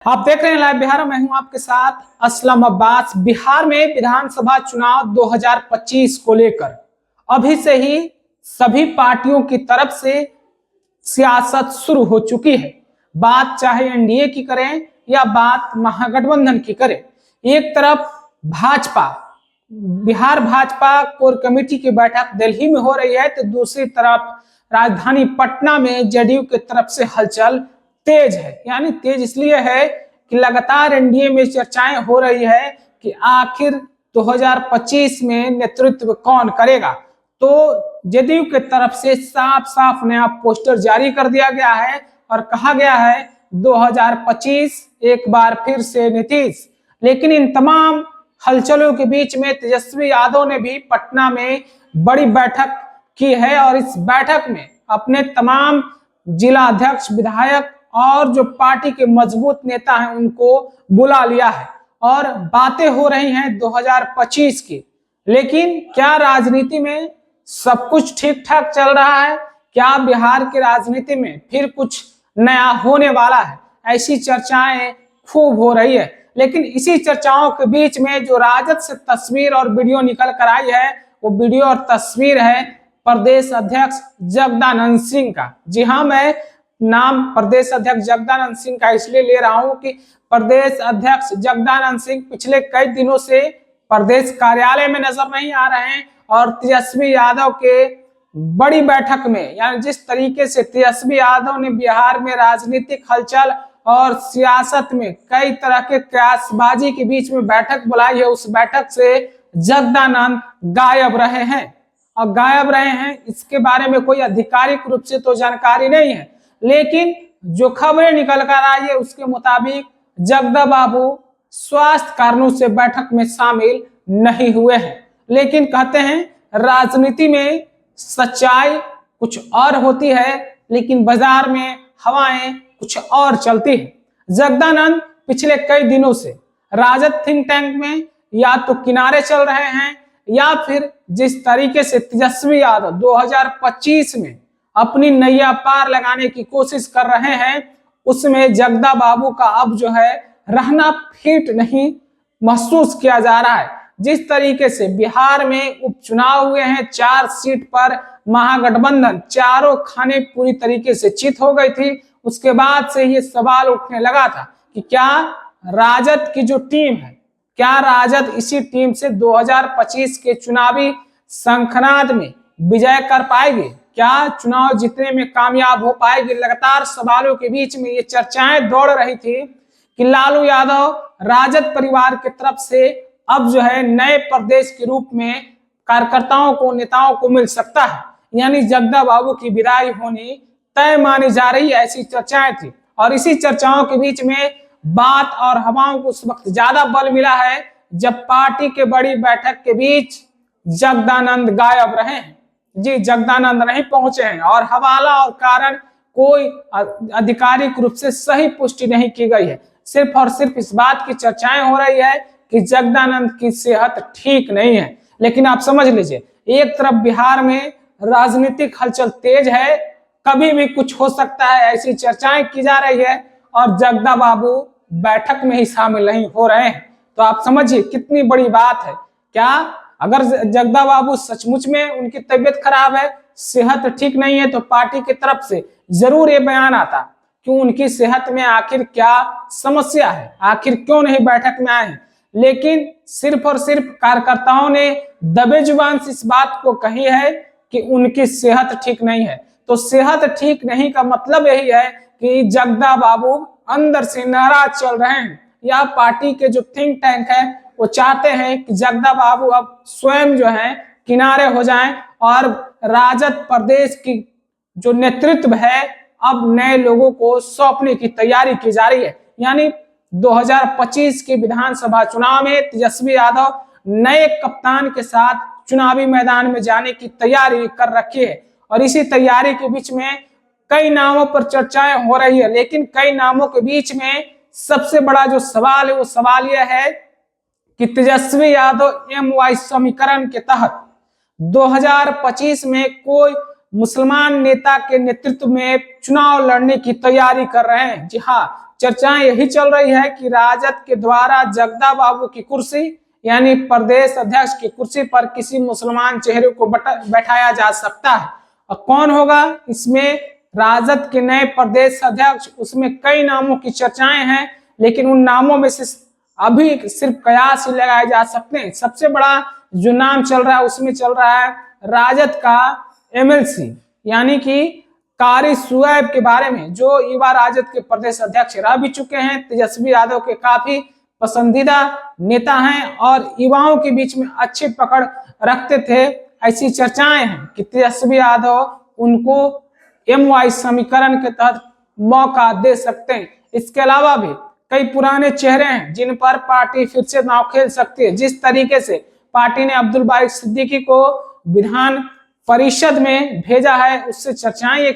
आप देख रहे हैं लाइव बिहार। मैं हूं आपके साथ असलम अब्बास। बिहार में विधानसभा चुनाव 2025 को लेकर अभी से ही सभी पार्टियों की तरफ से सियासत शुरू हो चुकी है। बात चाहे एनडीए की करें या बात महागठबंधन की करें। एक तरफ भाजपा, बिहार भाजपा कोर कमेटी की बैठक दिल्ली में हो रही है, तो दूसरी तरफ राजधानी पटना में जेडीयू की तरफ से हलचल तेज है। यानी तेज इसलिए है कि लगातार एनडीए में चर्चाएं हो रही है कि आखिर 2025 में नेतृत्व कौन करेगा। तो जेडीयू की तरफ से साफ साफ नया पोस्टर जारी कर दिया गया है और कहा गया है 2025 एक बार फिर से नीतीश। लेकिन इन तमाम हलचलों के बीच में तेजस्वी यादव ने भी पटना में बड़ी बैठक की है और इस बैठक में अपने तमाम जिला अध्यक्ष, विधायक और जो पार्टी के मजबूत नेता हैं उनको बुला लिया है और बातें हो रही हैं 2025 की। लेकिन क्या राजनीति में सब कुछ ठीक ठाक चल रहा है? क्या बिहार की राजनीति में फिर कुछ नया होने वाला है? ऐसी चर्चाएं खूब हो रही है। लेकिन इसी चर्चाओं के बीच में जो राजद से तस्वीर और वीडियो निकल कर आई है, वो वीडियो और तस्वीर है प्रदेश अध्यक्ष जगदानंद सिंह का। जी हाँ, मैं नाम प्रदेश अध्यक्ष जगदानंद सिंह का इसलिए ले रहा हूं कि प्रदेश अध्यक्ष जगदानंद सिंह पिछले कई दिनों से प्रदेश कार्यालय में नजर नहीं आ रहे हैं और तेजस्वी यादव के बड़ी बैठक में, यानी जिस तरीके से तेजस्वी यादव ने बिहार में राजनीतिक हलचल और सियासत में कई तरह के कयासबाजी के बीच में बैठक बुलाई है, उस बैठक से जगदानंद गायब रहे हैं। और गायब रहे हैं इसके बारे में कोई आधिकारिक रूप से तो जानकारी नहीं है, लेकिन जो खबरें निकल कर आई है उसके मुताबिक जगदा बाबू स्वास्थ्य कारणों से बैठक में शामिल नहीं हुए हैं। लेकिन कहते हैं राजनीति में सच्चाई कुछ और होती है, लेकिन बाजार में हवाएं कुछ और चलती है। जगदानंद पिछले कई दिनों से राजद थिंक टैंक में या तो किनारे चल रहे हैं या फिर जिस तरीके से तेजस्वी यादव 2025 में अपनी नैया पार लगाने की कोशिश कर रहे हैं, उसमें जगदा बाबू का अब जो है रहना फिट नहीं महसूस किया जा रहा है। जिस तरीके से बिहार में उपचुनाव हुए हैं, 4 सीट पर महागठबंधन चारों खाने पूरी तरीके से चित हो गई थी। उसके बाद से ये सवाल उठने लगा था कि क्या राजद की जो टीम है, क्या राजद इसी टीम से 2025 के चुनावी शंखनाद में विजय कर पाएगी? क्या चुनाव जीतने में कामयाब हो पाएगी? लगातार सवालों के बीच में ये चर्चाएं दौड़ रही थी कि लालू यादव राजद परिवार की तरफ से अब जो है नए प्रदेश के रूप में कार्यकर्ताओं को, नेताओं को मिल सकता है, यानी जगदा बाबू की विदाई होनी तय मानी जा रही है, ऐसी चर्चाएं थी। और इसी चर्चाओं के बीच में बात और हवाओं को उस वक्त ज्यादा बल मिला है जब पार्टी के बड़ी बैठक के बीच जगदानंद गायब रहे हैं। जी, जगदानंद नहीं पहुंचे हैं और हवाला और कारण कोई आधिकारिक रूप से सही पुष्टि नहीं की गई है। सिर्फ और सिर्फ इस बात की चर्चाएं हो रही है कि जगदानंद की सेहत ठीक नहीं है। लेकिन आप समझ लीजिए, एक तरफ बिहार में राजनीतिक हलचल तेज है, कभी भी कुछ हो सकता है, ऐसी चर्चाएं की जा रही है और जगदा बाबू बैठक में ही शामिल नहीं हो रहे हैं। तो आप समझिए कितनी बड़ी बात है। क्या अगर जगदा बाबू सचमुच में उनकी तबीयत खराब है, सेहत ठीक नहीं है, तो पार्टी की तरफ से जरूर ये बयान आता कि उनकी सेहत में आखिर क्या समस्या है, आखिर क्यों नहीं बैठक में आए हैं। लेकिन सिर्फ और सिर्फ कार्यकर्ताओं ने दबे जुबान से इस बात को कही है कि उनकी सेहत ठीक नहीं है। तो सेहत ठीक नहीं का मतलब यही है कि जगदा बाबू अंदर से नाराज चल रहे हैं, या पार्टी के जो थिंक टैंक है वो चाहते हैं कि जगदा बाबू अब स्वयं जो है किनारे हो जाएं और राजद प्रदेश की जो नेतृत्व है अब नए लोगों को सौंपने की तैयारी की जा रही है। यानी 2025 के विधानसभा चुनाव में तेजस्वी यादव नए कप्तान के साथ चुनावी मैदान में जाने की तैयारी कर रखी है और इसी तैयारी के बीच में कई नामों पर चर्चाएं हो रही है। लेकिन कई नामों के बीच में सबसे बड़ा जो सवाल है वो सवाल यह है कि तेजस्वी यादव MY समीकरण के तहत 2025 में कोई मुसलमान नेता के नेतृत्व में चुनाव लड़ने की तैयारी कर रहे हैं। जी हाँ, चर्चाएं यही चल रही है कि राजद के द्वारा जगदा बाबू की कुर्सी यानी प्रदेश अध्यक्ष की कुर्सी पर किसी मुसलमान चेहरे को बैठाया जा सकता है। और कौन होगा इसमें राजद के नए प्रदेश अध्यक्ष, उसमें कई नामों की चर्चाएं हैं, लेकिन उन नामों में से अभी सिर्फ कयास ही लगाए जा सकते हैं। सबसे बड़ा जो नाम चल रहा है उसमें चल रहा है राजद का एमएलसी यानी कि कारी शुएब के बारे में, जो युवा राजद के प्रदेश अध्यक्ष रह भी चुके हैं, तेजस्वी यादव के काफी पसंदीदा नेता हैं और युवाओं के बीच में अच्छी पकड़ रखते थे। ऐसी चर्चाएं हैं कि तेजस्वी यादव उनको MY समीकरण के तहत मौका दे सकते हैं। इसके अलावा भी कई पुराने चेहरे हैं जिन पर पार्टी फिर से नाव खेल सकती है। जिस तरीके से पार्टी ने अब्दुल बारिक सिद्दीकी को विधान परिषद में भेजा है, उससे चर्चाएं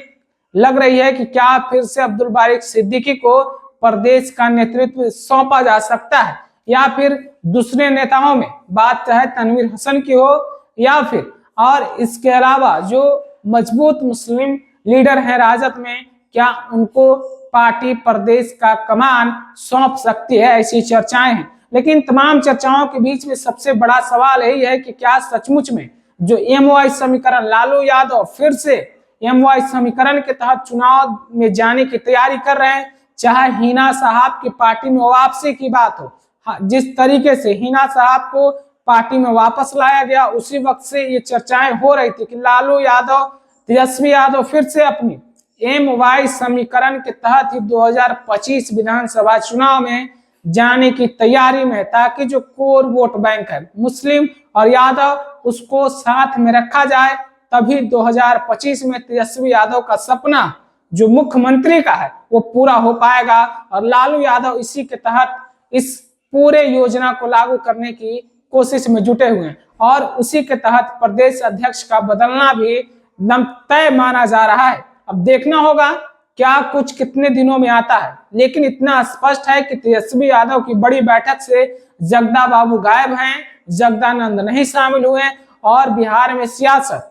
लग रही है कि क्या फिर से अब्दुल बारिक सिद्दीकी को प्रदेश का नेतृत्व सौंपा जा सकता है, या फिर दूसरे नेताओं में बात चाहे तनवीर हसन की हो या फिर और इसके अलावा जो मजबूत मुस्लिम लीडर हैं राजद में, क्या उनको पार्टी प्रदेश का कमान सौंप सकती है। ऐसी चर्चाएं हैं। लेकिन तमाम चर्चाओं के बीच में सबसे बड़ा सवाल यही है कि क्या सचमुच में जो MY समीकरण लालू यादव फिर से MY समीकरण के तहत चुनाव में जाने की तैयारी कर रहे हैं, चाहे हिना साहब की पार्टी में वापसी की बात हो। हाँ, जिस तरीके से हिना साहब को पार्टी में वापस लाया गया, उसी वक्त से ये चर्चाएं हो रही थी कि लालू यादव, तेजस्वी यादव फिर से अपनी MY समीकरण के तहत ही 2025 विधानसभा चुनाव में जाने की तैयारी में, ताकि जो कोर वोट बैंक है मुस्लिम और यादव, उसको साथ में रखा जाए। तभी 2025 में तेजस्वी यादव का सपना जो मुख्यमंत्री का है वो पूरा हो पाएगा। और लालू यादव इसी के तहत इस पूरे योजना को लागू करने की कोशिश में जुटे हुए हैं और उसी के तहत प्रदेश अध्यक्ष का बदलना भी एकदम तय माना जा रहा है। अब देखना होगा क्या कुछ कितने दिनों में आता है, लेकिन इतना स्पष्ट है कि तेजस्वी यादव की बड़ी बैठक से जगदा बाबू गायब हैं, जगदानंद नहीं शामिल हुए और बिहार में सियासत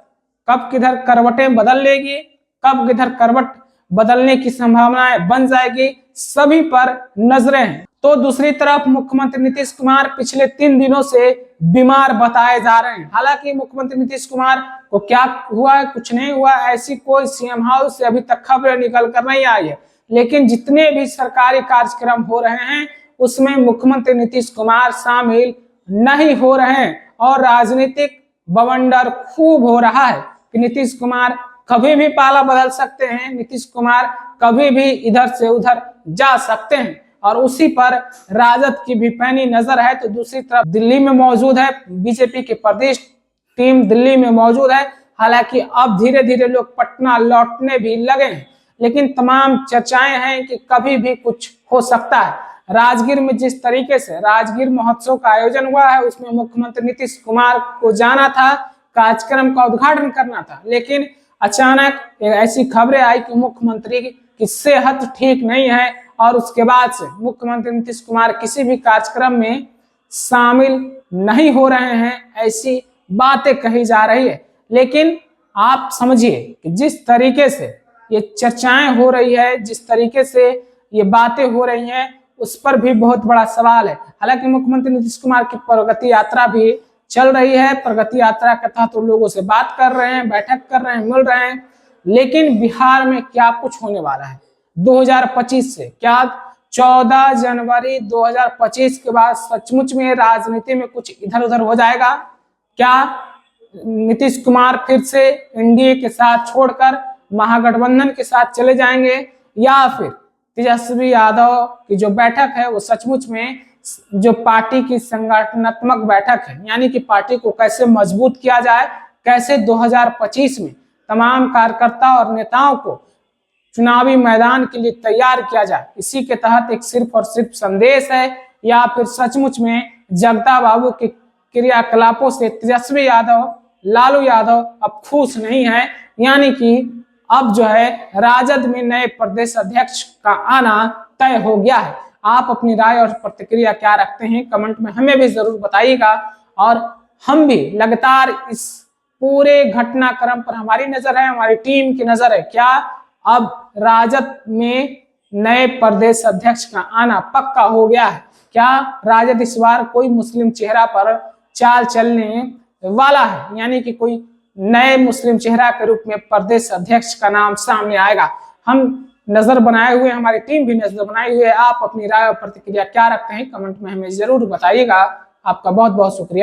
कब किधर करवटें बदल लेगी, कब किधर करवट बदलने की संभावनाएं बन जाएगी, सभी पर नजरें हैं। तो दूसरी तरफ मुख्यमंत्री नीतीश कुमार पिछले 3 दिनों से बीमार बताए जा रहे हैं। हालांकि मुख्यमंत्री नीतीश कुमार को क्या हुआ है, कुछ नहीं हुआ, ऐसी कोई CM हाउस से अभी तक खबरें निकल कर नहीं आई है। लेकिन जितने भी सरकारी कार्यक्रम हो रहे हैं उसमें मुख्यमंत्री नीतीश कुमार शामिल नहीं हो रहे हैं और राजनीतिक बवंडर खूब हो रहा है कि नीतीश कुमार कभी भी पाला बदल सकते हैं, नीतीश कुमार कभी भी इधर से उधर जा सकते हैं और उसी पर राजद की भी पैनी नजर है। तो दूसरी तरफ दिल्ली में मौजूद है बीजेपी की प्रदेश टीम, दिल्ली में मौजूद है। हालांकि अब धीरे धीरे लोग पटना लौटने भी लगे हैं, लेकिन तमाम चर्चाएं हैं कि कभी भी कुछ हो सकता है। राजगीर में जिस तरीके से राजगीर महोत्सव का आयोजन हुआ है उसमें मुख्यमंत्री नीतीश कुमार को जाना था, कार्यक्रम का उद्घाटन करना था, लेकिन अचानक ऐसी खबरें आई कि मुख्यमंत्री की सेहत ठीक नहीं है और उसके बाद से मुख्यमंत्री नीतीश कुमार किसी भी कार्यक्रम में शामिल नहीं हो रहे हैं, ऐसी बातें कही जा रही है। लेकिन आप समझिए कि जिस तरीके से ये चर्चाएं हो रही है, जिस तरीके से ये बातें हो रही हैं, उस पर भी बहुत बड़ा सवाल है। हालांकि मुख्यमंत्री नीतीश कुमार की प्रगति यात्रा भी चल रही है, प्रगति यात्रा के तहत तो लोगों से बात कर रहे हैं, बैठक कर रहे हैं, मिल रहे हैं, लेकिन बिहार में क्या कुछ होने वाला है 2025 से, क्या 14 जनवरी 2025 के बाद सचमुच में राजनीति में कुछ इधर उधर हो जाएगा? क्या नीतीश कुमार फिर से NDA के साथ छोड़कर महागठबंधन के साथ चले जाएंगे, या फिर तेजस्वी यादव की जो बैठक है वो सचमुच में जो पार्टी की संगठनात्मक बैठक है, यानी कि पार्टी को कैसे मजबूत किया जाए, कैसे 2025 में तमाम कार्यकर्ता और नेताओं को चुनावी मैदान के लिए तैयार किया जाए, इसी के तहत एक सिर्फ और सिर्फ संदेश है, या फिर सचमुच में जगदा बाबू के क्रियाकलापों से तेजस्वी यादव, लालू यादव अब खुश नहीं है, यानी कि अब जो है राजद में नए प्रदेश अध्यक्ष का आना तय हो गया है। आप अपनी राय और प्रतिक्रिया क्या रखते हैं कमेंट में हमें भी जरूर बताइएगा, और हम भी लगातार इस पूरे घटनाक्रम पर हमारी नजर है, हमारी टीम की नजर है। क्या अब राजद में नए प्रदेश अध्यक्ष का आना पक्का हो गया है। क्या राजद इस बार कोई मुस्लिम चेहरा पर चाल चलने वाला है, यानी कि कोई नए मुस्लिम चेहरा के रूप में प्रदेश अध्यक्ष का नाम सामने आएगा? हम नजर बनाए हुए, हमारी टीम भी नजर बनाए हुए। आप अपनी राय और प्रतिक्रिया क्या रखते हैं कमेंट में हमें जरूर बताइएगा। आपका बहुत बहुत शुक्रिया।